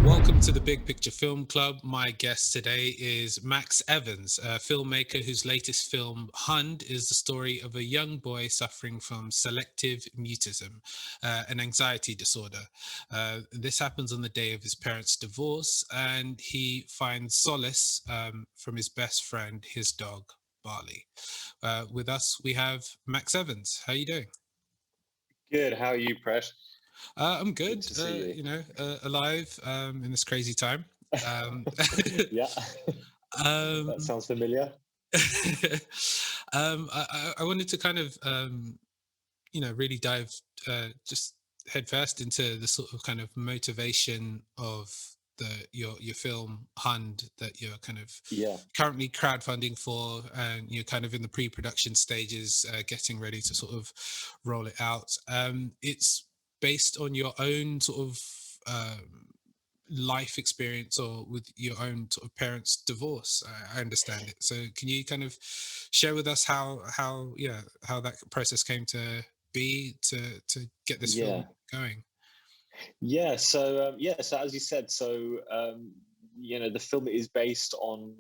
Welcome to the Big Picture Film Club. My guest today is Max Evans, a filmmaker whose latest film, Hund, is the story of a young boy suffering from selective mutism, an anxiety disorder. This happens on the day of his parents' divorce, and he finds solace from his best friend, his dog, Barley. With us, we have Max Evans. How are you doing? Good. How are you, Presh? I'm Good good, to see you. alive in this crazy time. Um, Yeah, that um, sounds familiar. I wanted to kind of, really dive just headfirst into the sort of kind of motivation of your film Hund that you're kind of Yeah, currently crowdfunding for, and you're kind of in the pre-production stages, getting ready to sort of roll it out. It's based on your own sort of life experience or with your own sort of parents' divorce. I understand it. So can you kind of share with us how that process came to be to get this film yeah, going? So as you said, the film is based on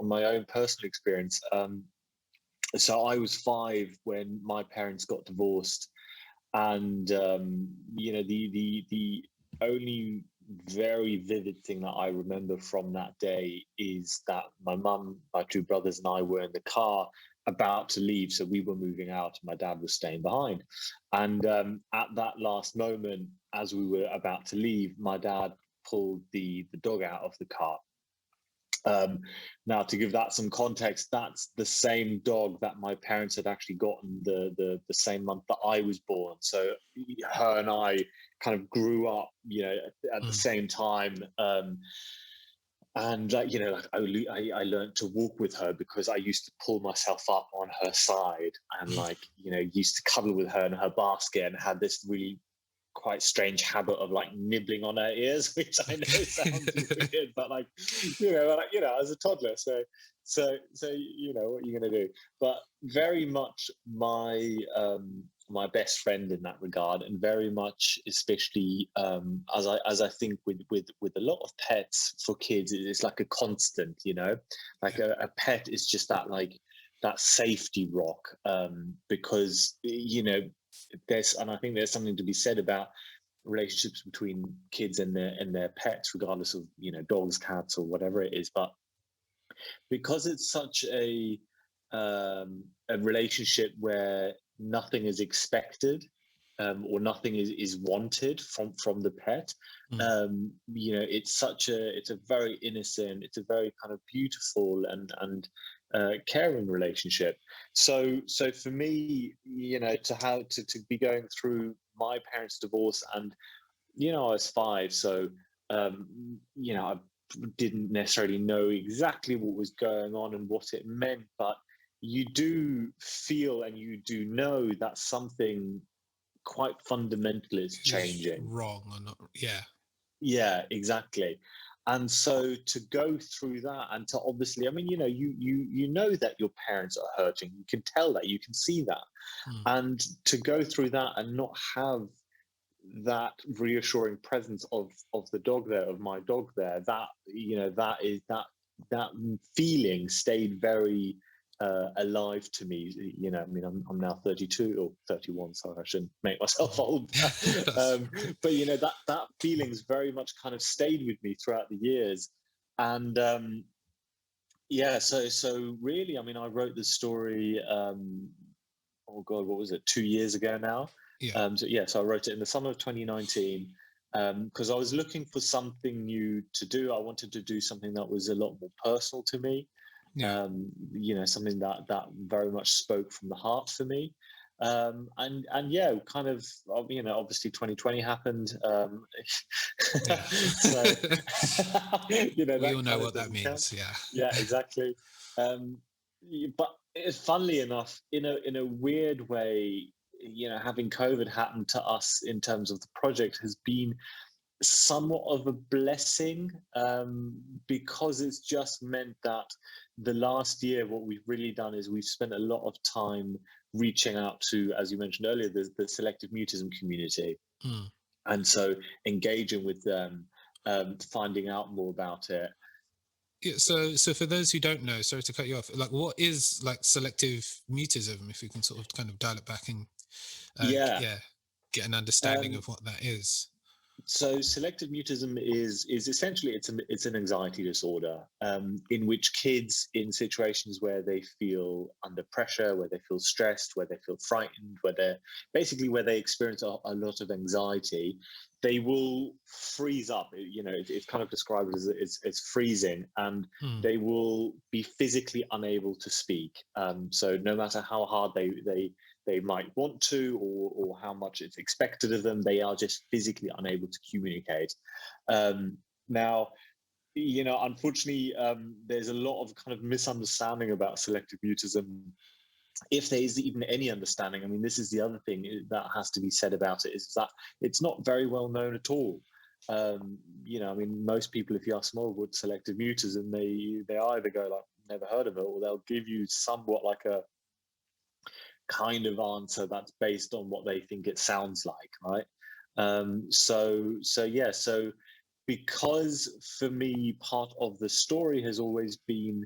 my own personal experience. So I was 5 when my parents got divorced, and the only very vivid thing that I remember from that day is that my mum, my 2 brothers, and I were in the car about to leave. So we were moving out, and my dad was staying behind. And at that last moment, as we were about to leave, my dad pulled the dog out of the car. um, Now, to give that some context, that's the same dog that my parents had actually gotten the same month that I was born. So her and I kind of grew up, at the Mm. same time. And I learned to walk with her because I used to pull myself up on her side and used to cuddle with her in her basket and had this really quite strange habit of like nibbling on her ears, which I know sounds weird, but as a toddler. So what are you gonna do? But very much my best friend in that regard, and very much, especially as I think with a lot of pets for kids, it's like a constant. Like Yeah. a pet is just that safety rock, because and I think there's something to be said about relationships between kids and their pets, regardless of dogs, cats, or whatever it is. But because it's such a relationship where nothing is expected, or nothing is wanted from the pet. Mm. It's a very innocent, it's a very kind of beautiful and caring relationship. So for me, to have to be going through my parents' divorce, and I was 5, so I didn't necessarily know exactly what was going on and what it meant, but you do feel and you do know that something quite fundamental is Is changing. wrong or not? Yeah. Yeah, exactly. And so to go through that, and to obviously, I mean, you know that your parents are hurting. You can tell that, you can see that. Mm. And to go through that and not have that reassuring presence of the dog there, of my dog there, that feeling stayed very alive to me. I mean, I'm now 32 or 31, so I shouldn't make myself old. That's um, but that feeling's very much kind of stayed with me throughout the years. And yeah, so really, I mean, I wrote this story. Oh God, what was it? 2 years ago now. yeah. So I wrote it in the summer of 2019, because I was looking for something new to do. I wanted to do something that was a lot more personal to me. Yeah. Something that very much spoke from the heart for me. And yeah, kind of, obviously 2020 happened. Yeah. So We all that know kind of what that doesn't count. means. Yeah. Yeah, exactly. um, but it's funnily enough, in a weird way, having COVID happen to us in terms of the project has been somewhat of a blessing, because it's just meant that the last year, what we've really done is we've spent a lot of time reaching out to, as you mentioned earlier, the selective mutism community, Mm. and so engaging with them, finding out more about it. Yeah, so for those who don't know, sorry to cut you off, like what is like selective mutism, if we can sort of kind of dial it back and Yeah. yeah, get an understanding Um, of what that is. So selective mutism is essentially it's an anxiety disorder in which kids in situations where they feel under pressure, where they feel stressed, where they feel frightened, where they experience a lot of anxiety, they will freeze up. It's kind of described as freezing, and Mm, they will be physically unable to speak. So no matter how hard they might want to, or how much it's expected of them, they are just physically unable to communicate. Now, unfortunately, there's a lot of kind of misunderstanding about selective mutism, if there is even any understanding. I mean, this is the other thing that has to be said about it, is that it's not very well known at all. I mean, most people, if you ask them, what selective mutism, they either go like, never heard of it, or they'll give you somewhat like a kind of answer that's based on what they think it sounds like, right? So because for me, part of the story has always been,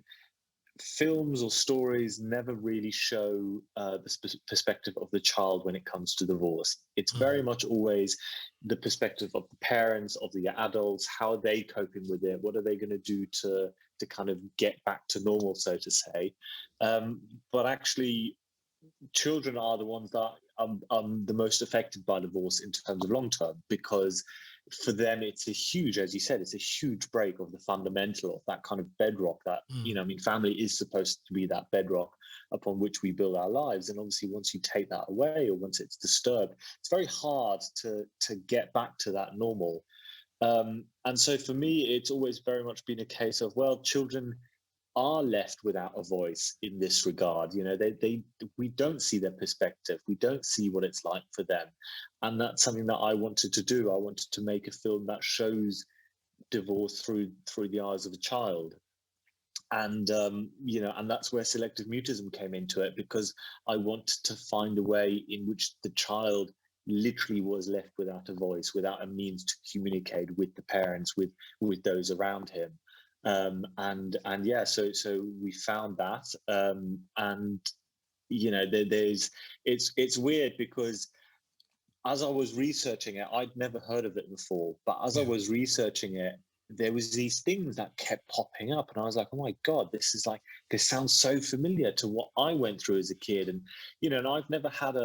films or stories never really show the perspective of the child when it comes to divorce. It's very mm, much always the perspective of the parents, of the adults, how are they coping with it, what are they going to do to kind of get back to normal, so to say. But actually, children are the ones that are the most affected by divorce in terms of long term, because for them it's a huge, as you said, it's a huge break of the fundamental, of that kind of bedrock that, mm. I mean, family is supposed to be that bedrock upon which we build our lives. And obviously once you take that away, or once it's disturbed, it's very hard to get back to that normal. And so for me, it's always very much been a case of, well, children are left without a voice in this regard. We don't see their perspective, we don't see what it's like for them. And that's something that I wanted to do. I wanted to make a film that shows divorce through the eyes of a child. And that's where selective mutism came into it, because I wanted to find a way in which the child literally was left without a voice, without a means to communicate with the parents, with those around him. And yeah, so we found that. And there's it's weird, because as I was researching it, I'd never heard of it before, but as I Yeah. was researching it, there was these things that kept popping up, and I was like, oh my god, this sounds so familiar to what I went through as a kid. And I've never had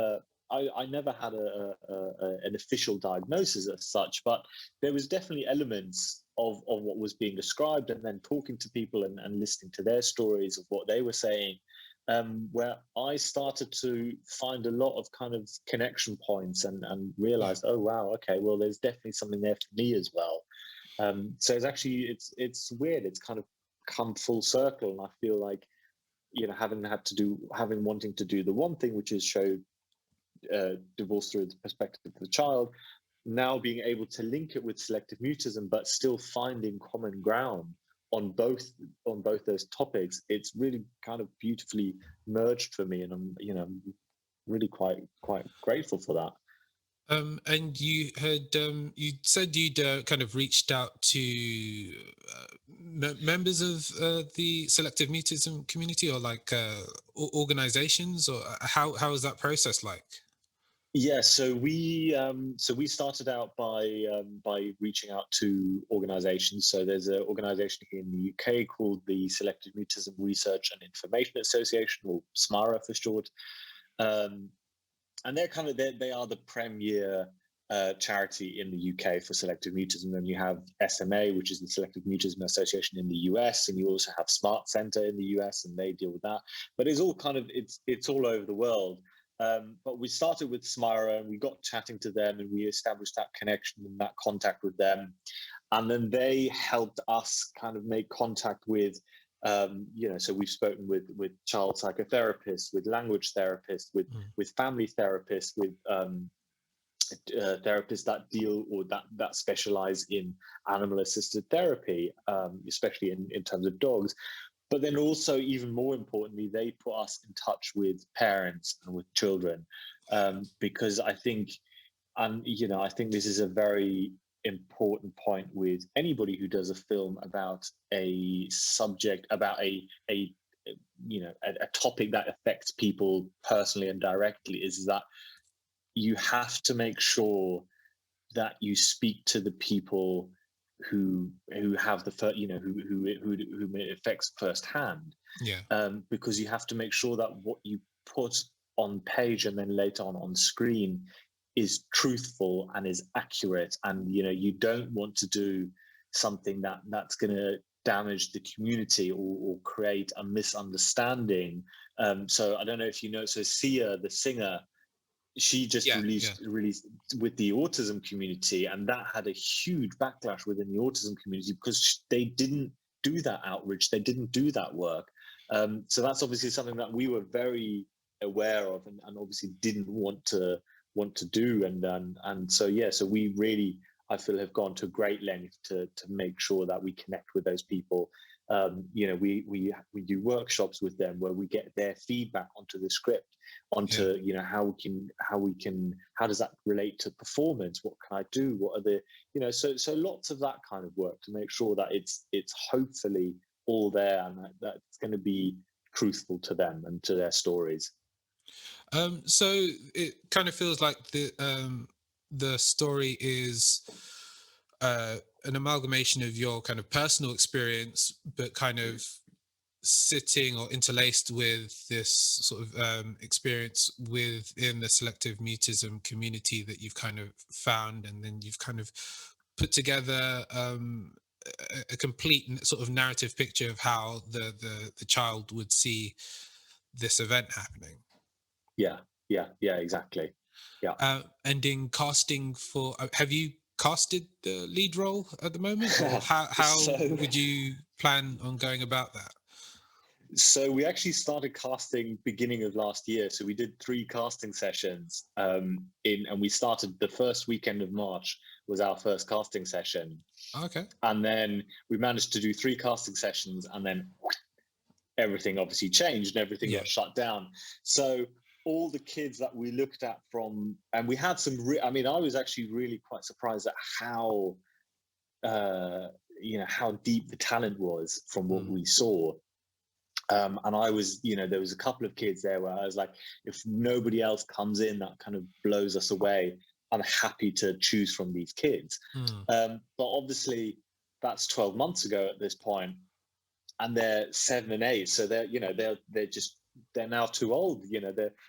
I never had an official diagnosis as such, but there was definitely elements of what was being described, and then talking to people, and listening to their stories of what they were saying, where I started to find a lot of kind of connection points, and Yeah. realized, oh wow, okay, well, there's definitely something there for me as well. So it's weird. It's kind of come full circle, and I feel like, having wanting to do the one thing, which is show divorce through the perspective of the child, now being able to link it with selective mutism, but still finding common ground on both those topics. It's really kind of beautifully merged for me, and I'm really quite grateful for that. And you said you'd kind of reached out to members of the selective mutism community, or like organizations, or how is that process like? Yeah, so we started out by reaching out to organisations. So there's an organisation here in the UK called the Selective Mutism Research and Information Association, or SMARA for short. Um, and they are the premier charity in the UK for selective mutism. And you have SMA, which is the Selective Mutism Association in the US, and you also have Smart Center in the US, and they deal with that. But it's all kind of it's all over the world. But we started with Smira, and we got chatting to them, and we established that connection and that contact with them. And then they helped us kind of make contact with, so we've spoken with child psychotherapists, with language therapists, Mm, with family therapists, with therapists that deal, or that specialize in animal assisted therapy, especially in terms of dogs. But then also, even more importantly, they put us in touch with parents and with children, because I think, I think this is a very important point with anybody who does a film about a subject, about a a topic that affects people personally and directly, is that you have to make sure that you speak to the people who have the whom it affects firsthand, Yeah. because you have to make sure that what you put on page and then later on screen is truthful and is accurate, and you don't want to do something that's going to damage the community, or create a misunderstanding. So I don't know if you know, so Sia the singer, she just Yeah. Yeah. released with the autism community, and that had a huge backlash within the autism community because they didn't do that outreach, they didn't do that work. So that's obviously something that we were very aware of, and obviously didn't want to do, and so yeah, so we really, I feel, have gone to great length to make sure that we connect with those people. We do workshops with them where we get their feedback onto the script, Yeah. onto how does that relate to performance, what can I do, what are the so lots of that kind of work to make sure that it's hopefully all there, and that's going to be truthful to them and to their stories. So it kind of feels like the story is an amalgamation of your kind of personal experience, but kind of sitting or interlaced with this sort of experience within the selective mutism community that you've kind of found, and then you've kind of put together a complete sort of narrative picture of how the child would see this event happening. Yeah, exactly. Yeah. And in casting for, have you casted the lead role at the moment, or how so would you plan on going about that? So we actually started casting beginning of last year. So we did 3 casting sessions, and we started the first weekend of March was our first casting session. Okay. And then we managed to do 3 casting sessions, and then everything obviously changed and everything Yeah. got shut down. So all the kids that we looked at and we had some, I mean, I was actually really quite surprised at how, how deep the talent was from what we saw. And I was, there was a couple of kids there where I was like, if nobody else comes in that kind of blows us away, I'm happy to choose from these kids. But obviously, that's 12 months ago at this point, and they're 7 and 8, so they're now too old.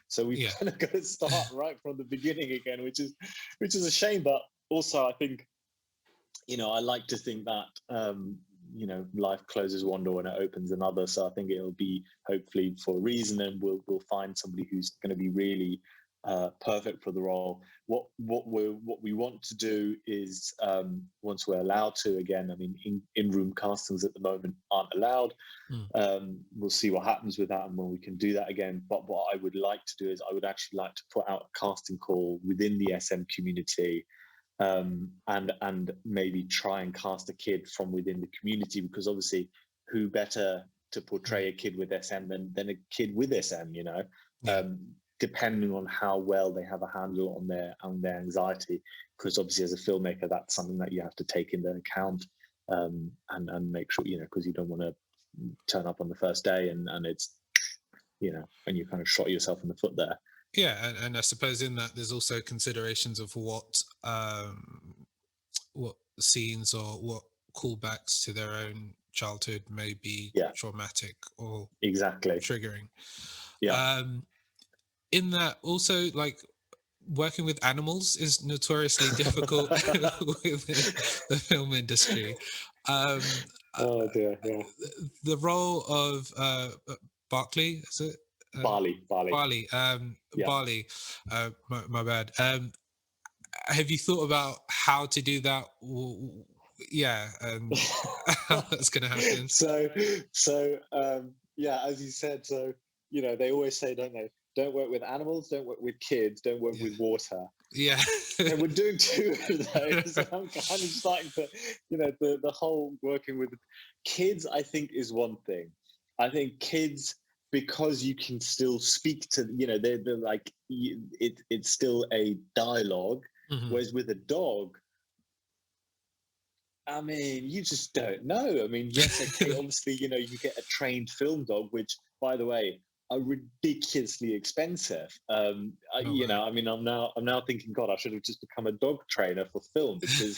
So we've kind of got to start right from the beginning again, which is a shame. But also, I think, I like to think that life closes one door and it opens another. So I think it'll be hopefully for a reason, and we'll find somebody who's going to be really perfect for the role. What we want to do is, once we're allowed to again, I mean, in-room castings at the moment aren't allowed. We'll see what happens with that and when we can do that again. But what I would like to do is I would actually like to put out a casting call within the SM community, and maybe try and cast a kid from within the community, because obviously who better to portray a kid with SM than a kid with SM, depending on how well they have a handle on their anxiety, because obviously as a filmmaker that's something that you have to take into account, and make sure, because you don't want to turn up on the first day and it's and you kind of shot yourself in the foot there. Yeah, and I suppose in that there's also considerations of what scenes or what callbacks to their own childhood may be traumatic or exactly triggering. Yeah. In that also, like, working with animals is notoriously difficult within the film industry. Oh dear, yeah. The role of Barclay, is it? Barley. Barley. Yeah. Barley. My bad. Have you thought about how to do that? Yeah, and how that's going to happen? Yeah, as you said, so they always say, don't they? Don't work with animals, don't work with kids, don't work with water. Yeah. And we're doing 2 of those. I'm kind of starting to, the whole working with kids, I think, is one thing. I think kids, because you can still speak to, they're like, it's still a dialogue. Whereas with a dog, I mean, you just don't know. I mean, yes, okay, obviously, you get a trained film dog, which, by the way, are ridiculously expensive. No way. I mean, I'm now thinking, God, I should have just become a dog trainer for film because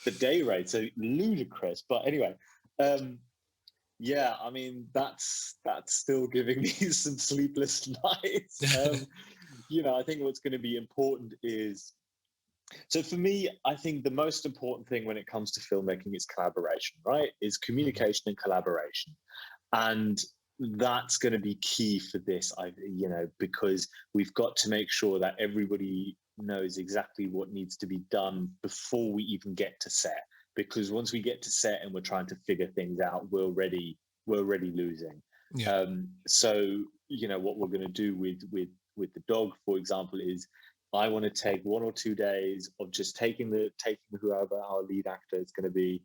the day rates are ludicrous. But anyway, um, yeah, I mean, that's still giving me some sleepless nights. I think what's going to be important is, so for me, I think the most important thing when it comes to filmmaking is collaboration, right? Is Mhm. communication and collaboration. And that's going to be key for this, because we've got to make sure that everybody knows exactly what needs to be done before we even get to set. Because once we get to set and we're trying to figure things out, we're already losing. Yeah. So what we're going to do with the dog, for example, is I want to take 1 or 2 days of just taking whoever our lead actor is going to be,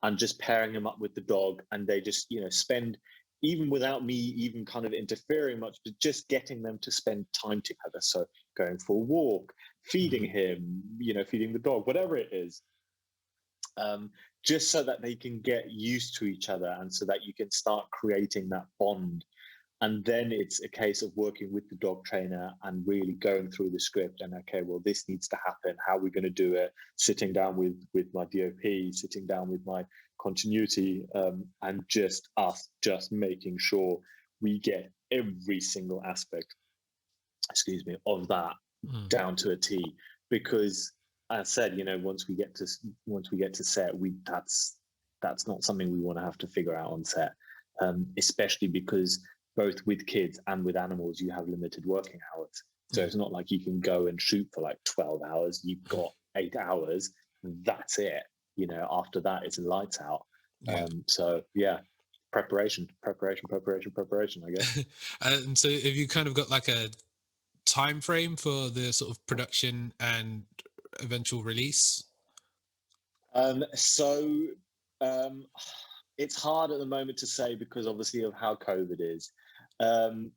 and just pairing them up with the dog, and they just spend, even without me even kind of interfering much, but just getting them to spend time together. So going for a walk, feeding Mhm. him, feeding the dog, whatever it is, um, just so that they can get used to each other and so that you can start creating that bond. And then it's a case of working with the dog trainer and really going through the script and, okay, well, this needs to happen, how are we going to do it, sitting down with my DOP, sitting down with my continuity, and just making sure we get every single aspect, of that Mhm. down to a T. Because as I said, once we get to set, we that's not something we want to have to figure out on set, especially because both with kids and with animals, you have limited working hours. So Yeah. it's not like you can go and shoot for like 12 hours. You've got 8 hours. That's it. After that, it's lights out. Yeah. So yeah, preparation, preparation, preparation, preparation, I guess. And so have you kind of got like a time frame for the sort of production and eventual release? So um, it's hard at the moment to say because obviously of how COVID is. Um,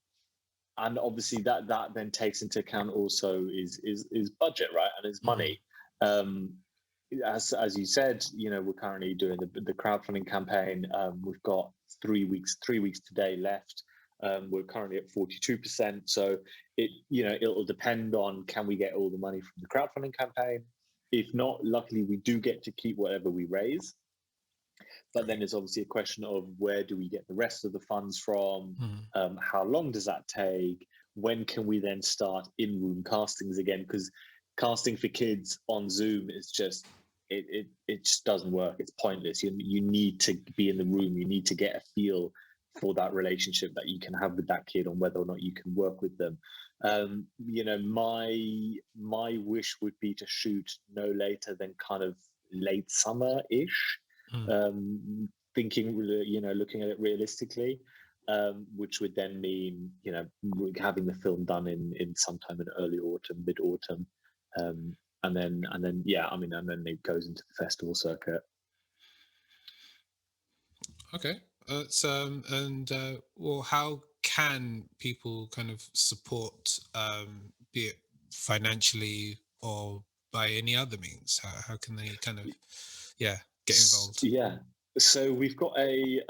and obviously that then takes into account also is budget, right? And is Mhm. money. Um, as you said, we're currently doing the crowdfunding campaign. We've got 3 weeks today left. We're currently at 42%. So it'll depend on, can we get all the money from the crowdfunding campaign? If not, luckily we do get to keep whatever we raise. But then Great. there's obviously a question of, where do we get the rest of the funds from? Mhm. How long does that take? When can we then start in-room castings again? Because casting for kids on Zoom is just, it just doesn't work. It's pointless. You need to be in the room. You need to get a feel for that relationship that you can have with that kid, on whether or not you can work with them. My wish would be to shoot no later than kind of late summer ish, Mhm. thinking, looking at it realistically, which would then mean, having the film done in sometime in early autumn, mid autumn, and then yeah, I mean, and then it goes into the festival circuit. Okay. And well, how can people kind of support, be it financially or by any other means? How can they kind of, yeah, get involved? Yeah. So we've got a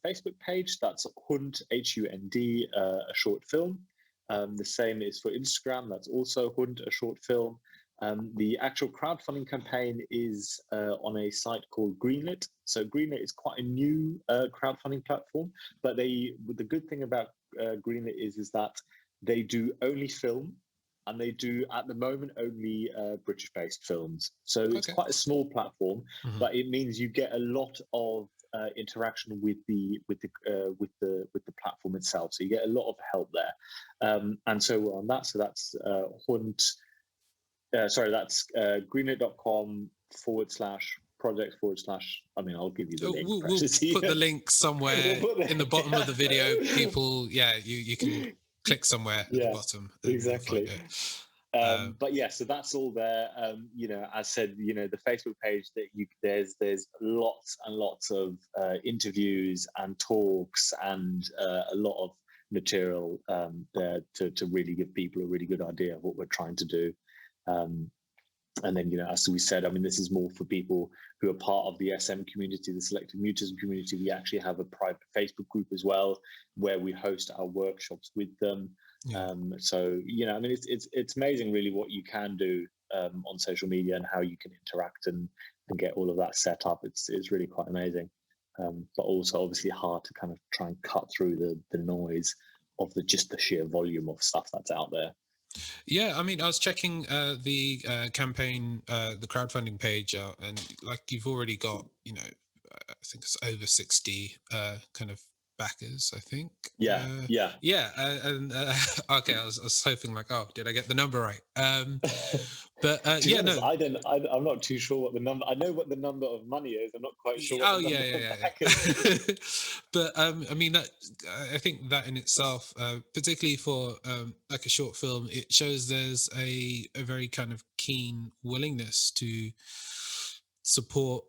Facebook page that's Hund, Hund, a short film. The same is for Instagram. That's also Hund, a short film. The actual crowdfunding campaign is on a site called Greenlit. So Greenlit is quite a new crowdfunding platform, but the good thing about Greenlit is that they do only film, and they do at the moment only British-based films. So it's Okay. quite a small platform, Hmm. but it means you get a lot of interaction with the platform itself. So you get a lot of help there, and so we're on that. So that's Hund. Sorry, that's greenlit.com/project/. I mean, I'll give you the link, We'll precious. put the link We'll somewhere put in the bottom of the video. the, People, yeah, you can click somewhere at the yeah, bottom and you'll find exactly. it. But yeah, so that's all there. As said, the Facebook page, that there's lots and lots of interviews and talks, and a lot of material there to really give people a really good idea of what we're trying to do. Um, And then, as we said, I mean, this is more for people who are part of the SM community, the Selective Mutism community. We actually have a private Facebook group as well, where we host our workshops with them. Yeah. So, I mean, it's amazing really what you can do on social media and how you can interact and get all of that set up. It's really quite amazing. But also obviously hard to kind of try and cut through the noise of the sheer volume of stuff that's out there. Yeah, I mean, I was checking the campaign, the crowdfunding page out, and like you've already got, I think it's over 60 kind of backers, I think. Yeah. And okay, I was hoping like, oh, did I get the number right? But To be honest, no, I'm not too sure what the number. I know what the number of money is. I'm not quite sure. Oh what the yeah, number yeah, of yeah. backers. But I mean that I think that in itself, particularly for like a short film, it shows there's a very kind of keen willingness to support,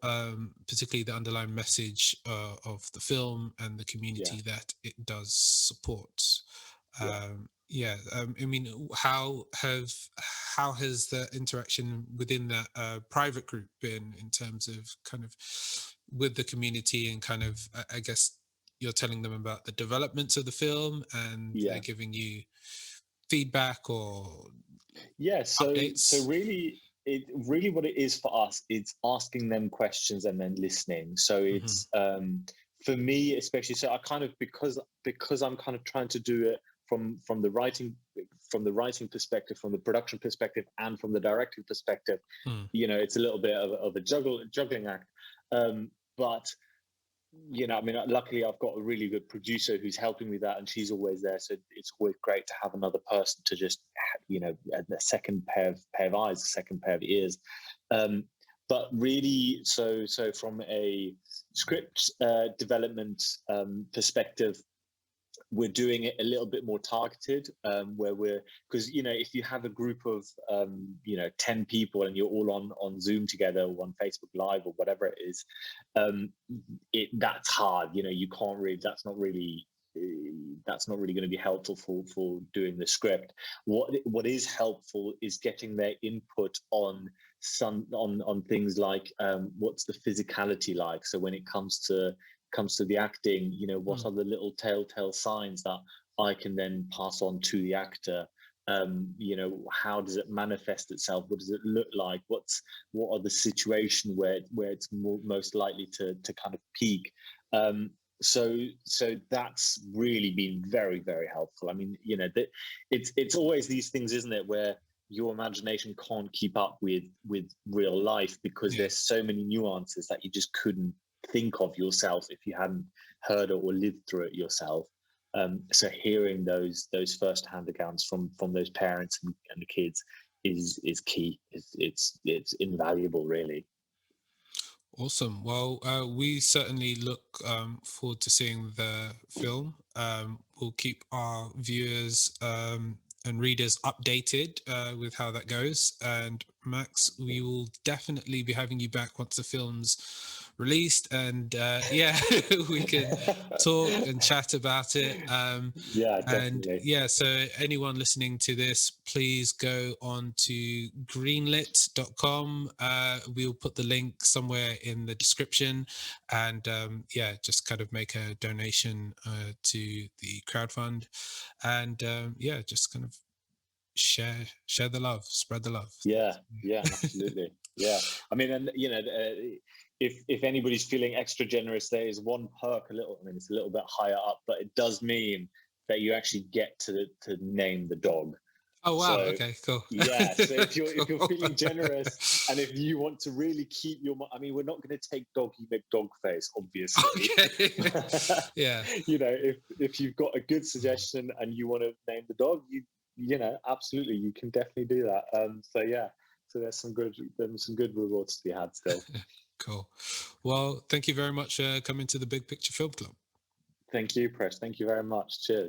particularly the underlying message of the film and the community that it does support. I mean, how has the interaction within that private group been in terms of kind of with the community and kind of, I guess you're telling them about the developments of the film and they're giving you feedback or updates? So really what it is for us, it's asking them questions and then listening. So it's for me especially, so I kind of, because I'm kind of trying to do it from the writing perspective, from the production perspective, and from the directing perspective, it's a little bit of a juggling act. But I mean, luckily I've got a really good producer who's helping me that, and she's always there. So it's always great to have another person to just, a second pair of eyes, a second pair of ears. But really, so from a script development perspective, we're doing it a little bit more targeted, because if you have a group of 10 people and you're all on Zoom together or on Facebook Live or whatever it is, that's hard. You can't really. That's not really going to be helpful for doing the script. What is helpful is getting their input on things like what's the physicality like. So when it comes to the acting, what are the little telltale signs that I can then pass on to the actor? How does it manifest itself? What does it look like? What are the situations where it's most likely to kind of peak? So that's really been very, very helpful. I mean, it's always these things, isn't it, where your imagination can't keep up with real life because there's so many nuances that you just couldn't think of yourself if you hadn't heard it or lived through it yourself. So hearing those first-hand accounts from those parents and the kids is key. It's invaluable, really. Awesome. Well, we certainly look forward to seeing the film. We'll keep our viewers and readers updated with how that goes. And Max, we will definitely be having you back once the film's released, and we can talk and chat about it. Definitely. And so anyone listening to this, please go on to greenlit.com. We'll put the link somewhere in the description, and just kind of make a donation to the crowdfund, and just kind of share the love, spread the love. Absolutely. I mean, and if anybody's feeling extra generous, there is one perk, it's a little bit higher up, but it does mean that you actually get to name the dog. Oh wow! Okay, cool. So if you're feeling generous, and if you want to really keep your, I mean, we're not going to take Doggy McDogface, obviously. Okay. If you've got a good suggestion and you want to name the dog, absolutely, you can definitely do that. So there's some good rewards to be had still. Cool. Well, thank you very much for coming to the Big Picture Film Club. Thank you, Press. Thank you very much. Cheers.